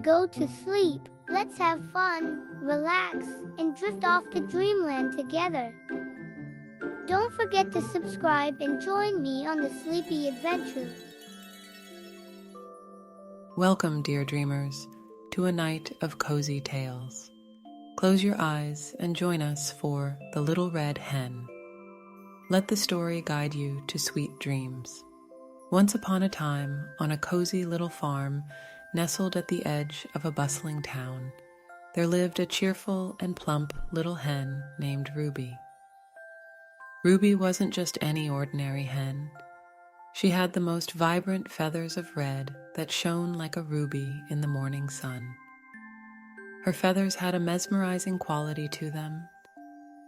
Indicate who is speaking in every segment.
Speaker 1: Go to sleep. Let's have fun, relax, and drift off to dreamland together. Don't forget to subscribe and join me on the sleepy adventure.
Speaker 2: Welcome, dear dreamers, to a night of cozy tales. Close your eyes and join us for The Little Red Hen. Let the story guide you to sweet dreams. Once upon a time, on a cozy little farm nestled at the edge of a bustling town, there lived a cheerful and plump little hen named Ruby. Ruby wasn't just any ordinary hen. She had the most vibrant feathers of red that shone like a ruby in the morning sun. Her feathers had a mesmerizing quality to them.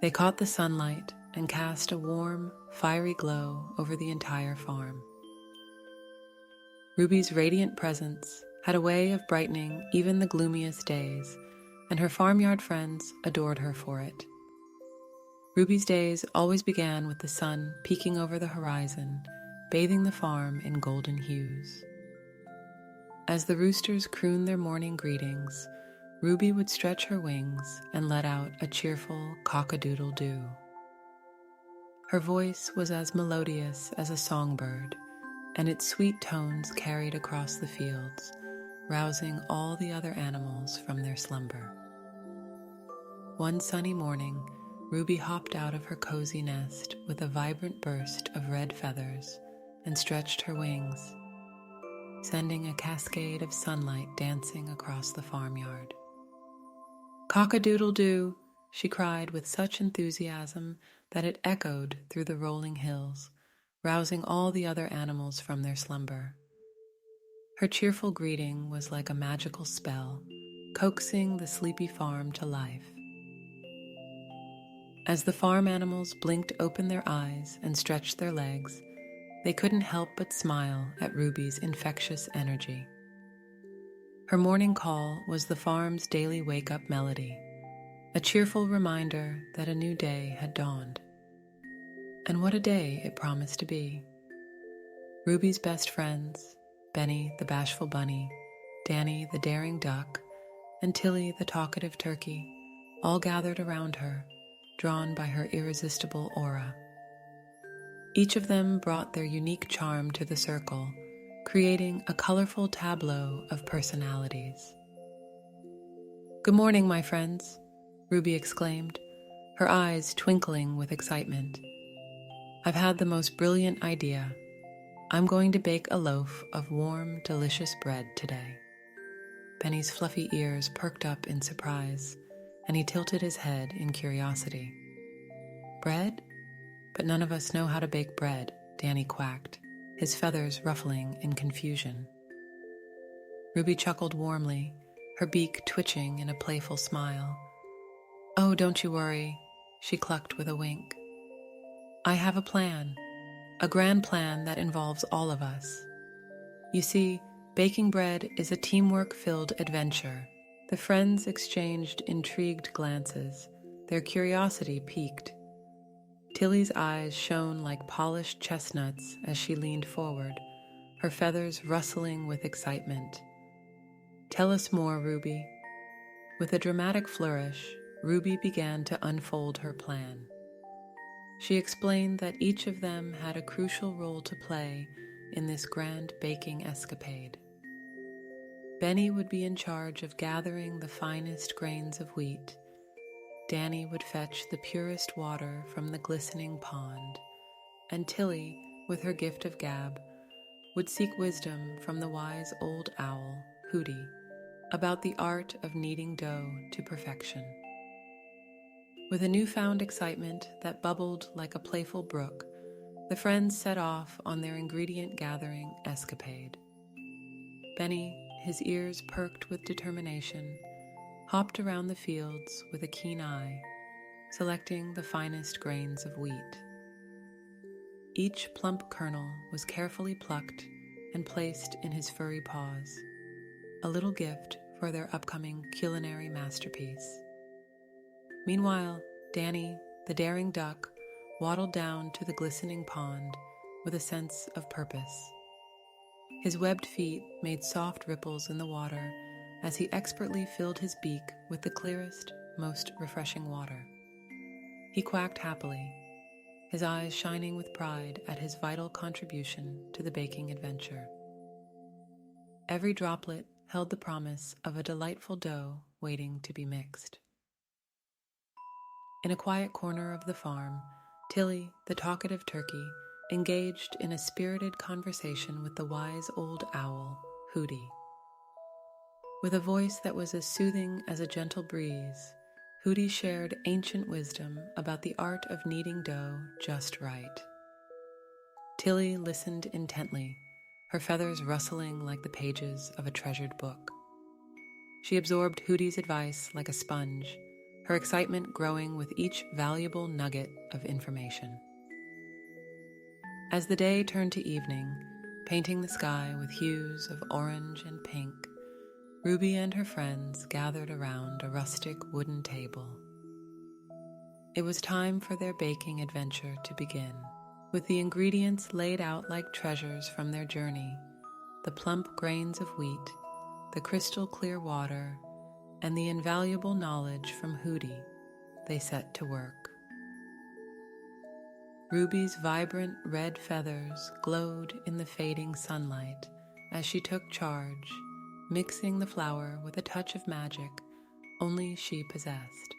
Speaker 2: They caught the sunlight and cast a warm, fiery glow over the entire farm. Ruby's radiant presence had a way of brightening even the gloomiest days, and her farmyard friends adored her for it. Ruby's days always began with the sun peeking over the horizon, bathing the farm in golden hues. As the roosters crooned their morning greetings, Ruby would stretch her wings and let out a cheerful cock-a-doodle-doo. Her voice was as melodious as a songbird, and its sweet tones carried across the fields, rousing all the other animals from their slumber. One sunny morning, Ruby hopped out of her cozy nest with a vibrant burst of red feathers and stretched her wings, sending a cascade of sunlight dancing across the farmyard. "Cock-a-doodle-doo!" she cried with such enthusiasm that it echoed through the rolling hills, rousing all the other animals from their slumber. Her cheerful greeting was like a magical spell, coaxing the sleepy farm to life. As the farm animals blinked open their eyes and stretched their legs, they couldn't help but smile at Ruby's infectious energy. Her morning call was the farm's daily wake-up melody, a cheerful reminder that a new day had dawned. And what a day it promised to be. Ruby's best friends, Benny the bashful bunny, Danny the daring duck, and Tilly the talkative turkey, all gathered around her, drawn by her irresistible aura. Each of them brought their unique charm to the circle, creating a colorful tableau of personalities. "Good morning, my friends," Ruby exclaimed, her eyes twinkling with excitement. "I've had the most brilliant idea. I'm going to bake a loaf of warm, delicious bread today." Benny's fluffy ears perked up in surprise, and he tilted his head in curiosity. "Bread? But none of us know how to bake bread," Danny quacked, his feathers ruffling in confusion. Ruby chuckled warmly, her beak twitching in a playful smile. "Oh, don't you worry," she clucked with a wink. "I have a plan, a grand plan that involves all of us. You see, baking bread is a teamwork-filled adventure." The friends exchanged intrigued glances, their curiosity piqued. Tilly's eyes shone like polished chestnuts as she leaned forward, her feathers rustling with excitement. "Tell us more, Ruby." With a dramatic flourish, Ruby began to unfold her plan. She explained that each of them had a crucial role to play in this grand baking escapade. Benny would be in charge of gathering the finest grains of wheat. Danny would fetch the purest water from the glistening pond, and Tilly, with her gift of gab, would seek wisdom from the wise old owl, Hooty, about the art of kneading dough to perfection. With a newfound excitement that bubbled like a playful brook, the friends set off on their ingredient-gathering escapade. Benny, his ears perked with determination, hopped around the fields with a keen eye, selecting the finest grains of wheat. Each plump kernel was carefully plucked and placed in his furry paws, a little gift for their upcoming culinary masterpiece. Meanwhile, Danny, the daring duck, waddled down to the glistening pond with a sense of purpose. His webbed feet made soft ripples in the water as he expertly filled his beak with the clearest, most refreshing water. He quacked happily, his eyes shining with pride at his vital contribution to the baking adventure. Every droplet held the promise of a delightful dough waiting to be mixed. In a quiet corner of the farm, Tilly, the talkative turkey, engaged in a spirited conversation with the wise old owl, Hooty. With a voice that was as soothing as a gentle breeze, Hooty shared ancient wisdom about the art of kneading dough just right. Tilly listened intently, her feathers rustling like the pages of a treasured book. She absorbed Hooty's advice like a sponge, her excitement growing with each valuable nugget of information. As the day turned to evening, painting the sky with hues of orange and pink, Ruby and her friends gathered around a rustic wooden table. It was time for their baking adventure to begin. With the ingredients laid out like treasures from their journey, the plump grains of wheat, the crystal clear water, and the invaluable knowledge from Hooty, they set to work. Ruby's vibrant red feathers glowed in the fading sunlight as she took charge, mixing the flour with a touch of magic only she possessed.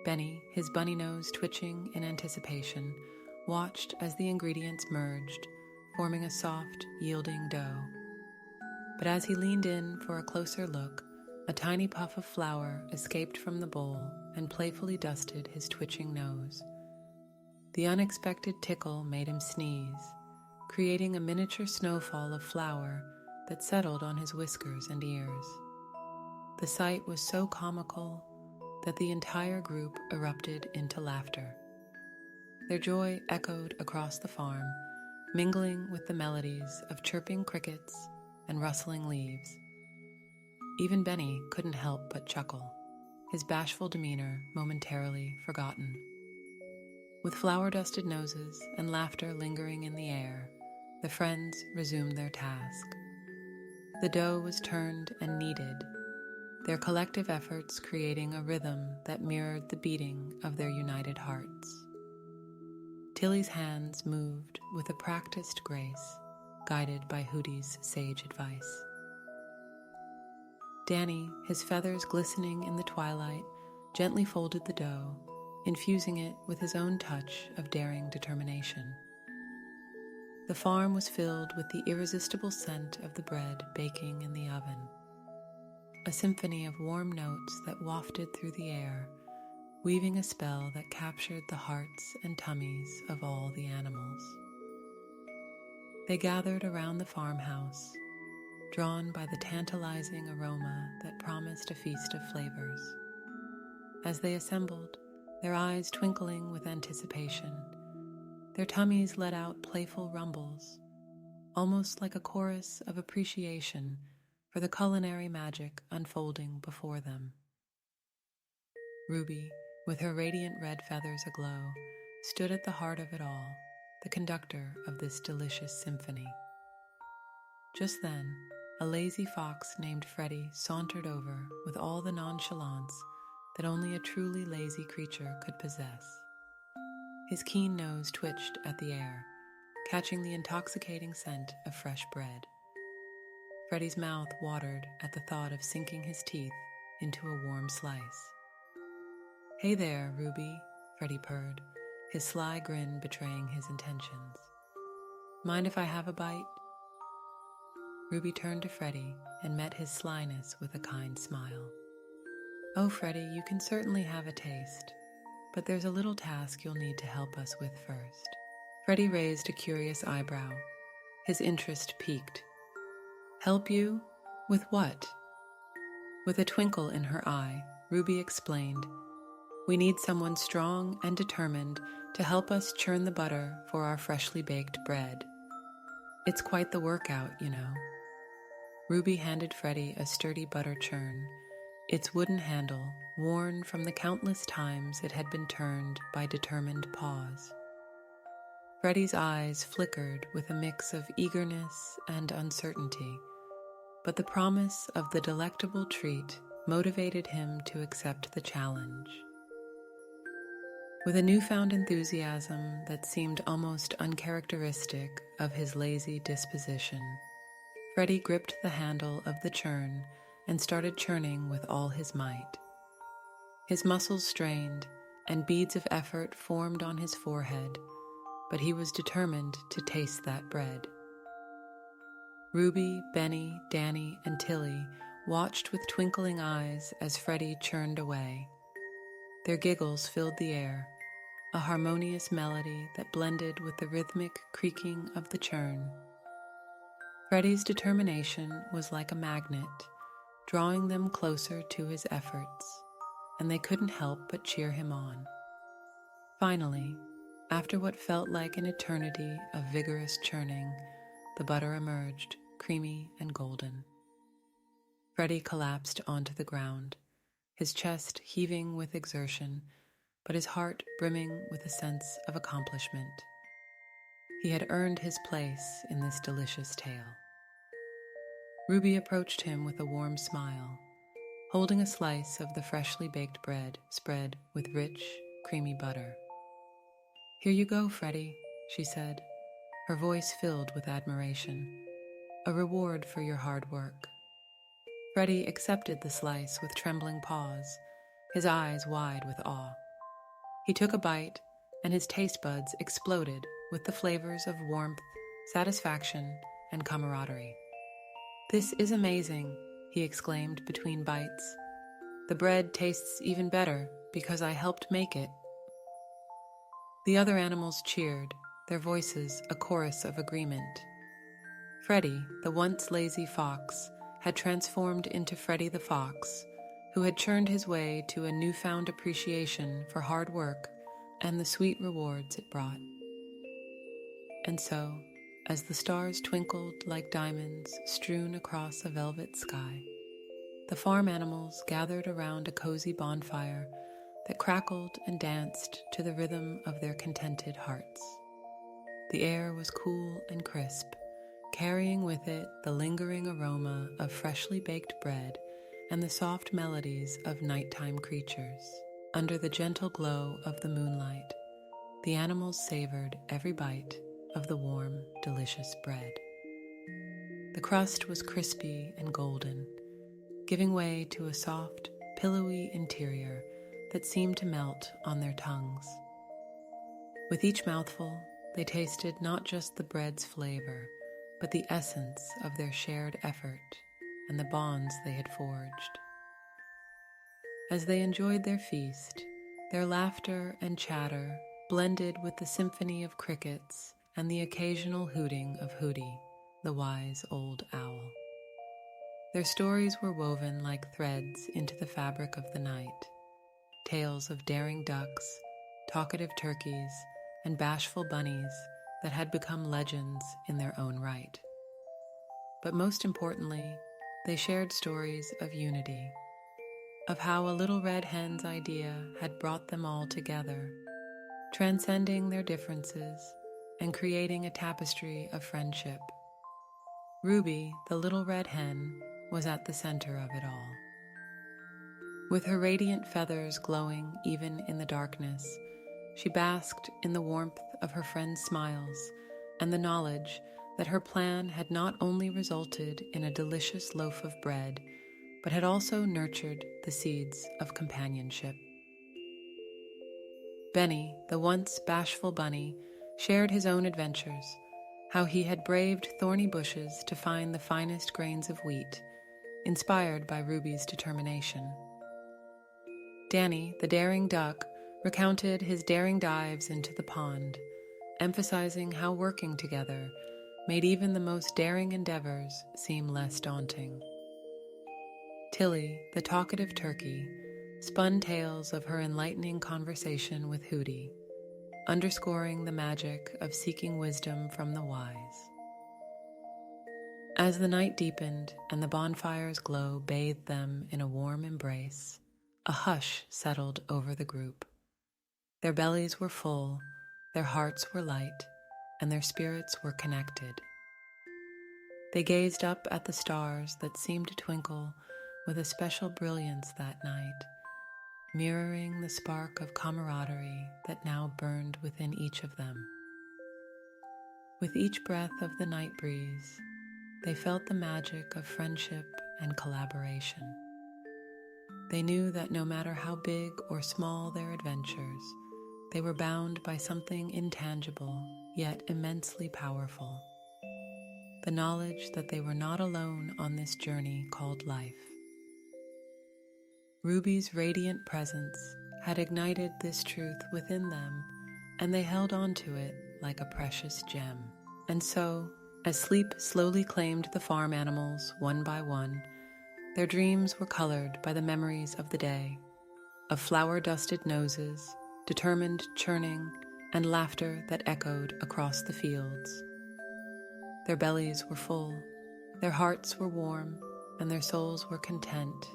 Speaker 2: Benny, his bunny nose twitching in anticipation, watched as the ingredients merged, forming a soft, yielding dough. But as he leaned in for a closer look, a tiny puff of flour escaped from the bowl and playfully dusted his twitching nose. The unexpected tickle made him sneeze, creating a miniature snowfall of flour that settled on his whiskers and ears. The sight was so comical that the entire group erupted into laughter. Their joy echoed across the farm, mingling with the melodies of chirping crickets and rustling leaves. Even Benny couldn't help but chuckle, his bashful demeanor momentarily forgotten. With flour-dusted noses and laughter lingering in the air, the friends resumed their task. The dough was turned and kneaded, their collective efforts creating a rhythm that mirrored the beating of their united hearts. Tilly's hands moved with a practiced grace, guided by Hooty's sage advice. Danny, his feathers glistening in the twilight, gently folded the dough, infusing it with his own touch of daring determination. The farm was filled with the irresistible scent of the bread baking in the oven, a symphony of warm notes that wafted through the air, weaving a spell that captured the hearts and tummies of all the animals. They gathered around the farmhouse, drawn by the tantalizing aroma that promised a feast of flavors. As they assembled, their eyes twinkling with anticipation, their tummies let out playful rumbles, almost like a chorus of appreciation for the culinary magic unfolding before them. Ruby, with her radiant red feathers aglow, stood at the heart of it all, the conductor of this delicious symphony. Just then, a lazy fox named Freddie sauntered over with all the nonchalance that only a truly lazy creature could possess. His keen nose twitched at the air, catching the intoxicating scent of fresh bread. Freddie's mouth watered at the thought of sinking his teeth into a warm slice. "Hey there, Ruby," Freddie purred, his sly grin betraying his intentions. "Mind if I have a bite?" Ruby turned to Freddie and met his slyness with a kind smile. "Oh, Freddie, you can certainly have a taste, but there's a little task you'll need to help us with first." Freddie raised a curious eyebrow, his interest piqued. "Help you? With what?" With a twinkle in her eye, Ruby explained, "We need someone strong and determined to help us churn the butter for our freshly baked bread. It's quite the workout, you know." Ruby handed Freddie a sturdy butter churn, its wooden handle worn from the countless times it had been turned by determined paws. Freddie's eyes flickered with a mix of eagerness and uncertainty, but the promise of the delectable treat motivated him to accept the challenge. With a newfound enthusiasm that seemed almost uncharacteristic of his lazy disposition, Freddie gripped the handle of the churn and started churning with all his might. His muscles strained, and beads of effort formed on his forehead, but he was determined to taste that bread. Ruby, Benny, Danny, and Tilly watched with twinkling eyes as Freddie churned away. Their giggles filled the air, a harmonious melody that blended with the rhythmic creaking of the churn. Freddie's determination was like a magnet, drawing them closer to his efforts, and they couldn't help but cheer him on. Finally, after what felt like an eternity of vigorous churning, the butter emerged, creamy and golden. Freddie collapsed onto the ground, his chest heaving with exertion, but his heart brimming with a sense of accomplishment. He had earned his place in this delicious tale. Ruby approached him with a warm smile, holding a slice of the freshly baked bread spread with rich, creamy butter. "Here you go, Freddie," she said, her voice filled with admiration. "A reward for your hard work." Freddie accepted the slice with trembling paws, his eyes wide with awe. He took a bite, and his taste buds exploded with the flavors of warmth, satisfaction, and camaraderie. "This is amazing," he exclaimed between bites. "The bread tastes even better because I helped make it." The other animals cheered, their voices a chorus of agreement. Freddie, the once lazy fox, had transformed into Freddie the Fox, who had churned his way to a newfound appreciation for hard work and the sweet rewards it brought. And so, as the stars twinkled like diamonds strewn across a velvet sky, the farm animals gathered around a cozy bonfire that crackled and danced to the rhythm of their contented hearts. The air was cool and crisp, carrying with it the lingering aroma of freshly baked bread and the soft melodies of nighttime creatures. Under the gentle glow of the moonlight, the animals savored every bite of the warm, delicious bread. The crust was crispy and golden, giving way to a soft, pillowy interior that seemed to melt on their tongues. With each mouthful, they tasted not just the bread's flavor, but the essence of their shared effort and the bonds they had forged. As they enjoyed their feast, their laughter and chatter blended with the symphony of crickets and the occasional hooting of Hooty, the wise old owl. Their stories were woven like threads into the fabric of the night, tales of daring ducks, talkative turkeys, and bashful bunnies that had become legends in their own right. But most importantly, they shared stories of unity, of how a little red hen's idea had brought them all together, transcending their differences and creating a tapestry of friendship. Ruby, the little red hen, was at the center of it all. With her radiant feathers glowing even in the darkness, she basked in the warmth of her friends' smiles and the knowledge that her plan had not only resulted in a delicious loaf of bread, but had also nurtured the seeds of companionship. Benny, the once bashful bunny, shared his own adventures, how he had braved thorny bushes to find the finest grains of wheat, inspired by Ruby's determination. Danny, the daring duck, recounted his daring dives into the pond, emphasizing how working together made even the most daring endeavors seem less daunting. Tilly, the talkative turkey, spun tales of her enlightening conversation with Hooty, underscoring the magic of seeking wisdom from the wise. As the night deepened and the bonfire's glow bathed them in a warm embrace, a hush settled over the group. Their bellies were full, their hearts were light, and their spirits were connected. They gazed up at the stars that seemed to twinkle with a special brilliance that night, mirroring the spark of camaraderie that now burned within each of them. With each breath of the night breeze, they felt the magic of friendship and collaboration. They knew that no matter how big or small their adventures, they were bound by something intangible yet immensely powerful. The knowledge that they were not alone on this journey called life. Ruby's radiant presence had ignited this truth within them, and they held on to it like a precious gem. And so, as sleep slowly claimed the farm animals one by one, their dreams were colored by the memories of the day, of flower-dusted noses, determined churning, and laughter that echoed across the fields. Their bellies were full, their hearts were warm, and their souls were content.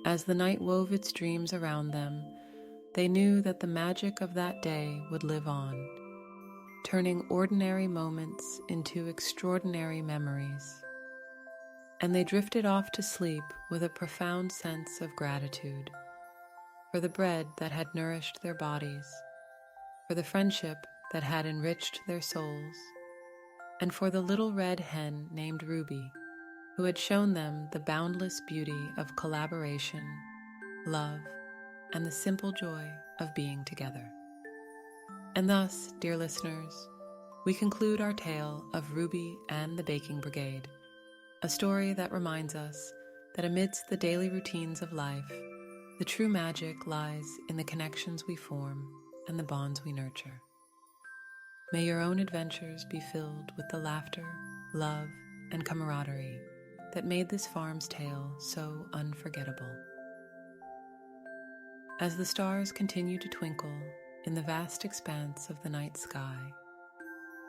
Speaker 2: As the night wove its dreams around them, they knew that the magic of that day would live on, turning ordinary moments into extraordinary memories. And they drifted off to sleep with a profound sense of gratitude for the bread that had nourished their bodies, for the friendship that had enriched their souls, and for the little red hen named Ruby, who had shown them the boundless beauty of collaboration, love, and the simple joy of being together. And thus, dear listeners, we conclude our tale of Ruby and the Baking Brigade, a story that reminds us that amidst the daily routines of life, the true magic lies in the connections we form and the bonds we nurture. May your own adventures be filled with the laughter, love, and camaraderie that made this farm's tale so unforgettable. As the stars continue to twinkle in the vast expanse of the night sky,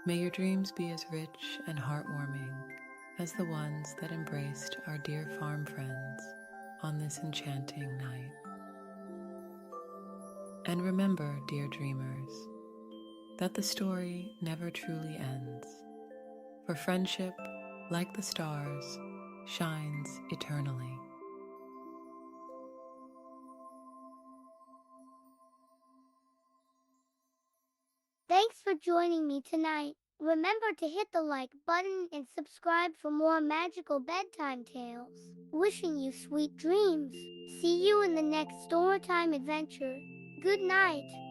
Speaker 2: may your dreams be as rich and heartwarming as the ones that embraced our dear farm friends on this enchanting night. And remember, dear dreamers, that the story never truly ends, for friendship, like the stars, shines eternally.
Speaker 1: Thanks for joining me tonight. Remember to hit the like button and subscribe for more magical bedtime tales. Wishing you sweet dreams. See you in the next Storytime adventure. Good night.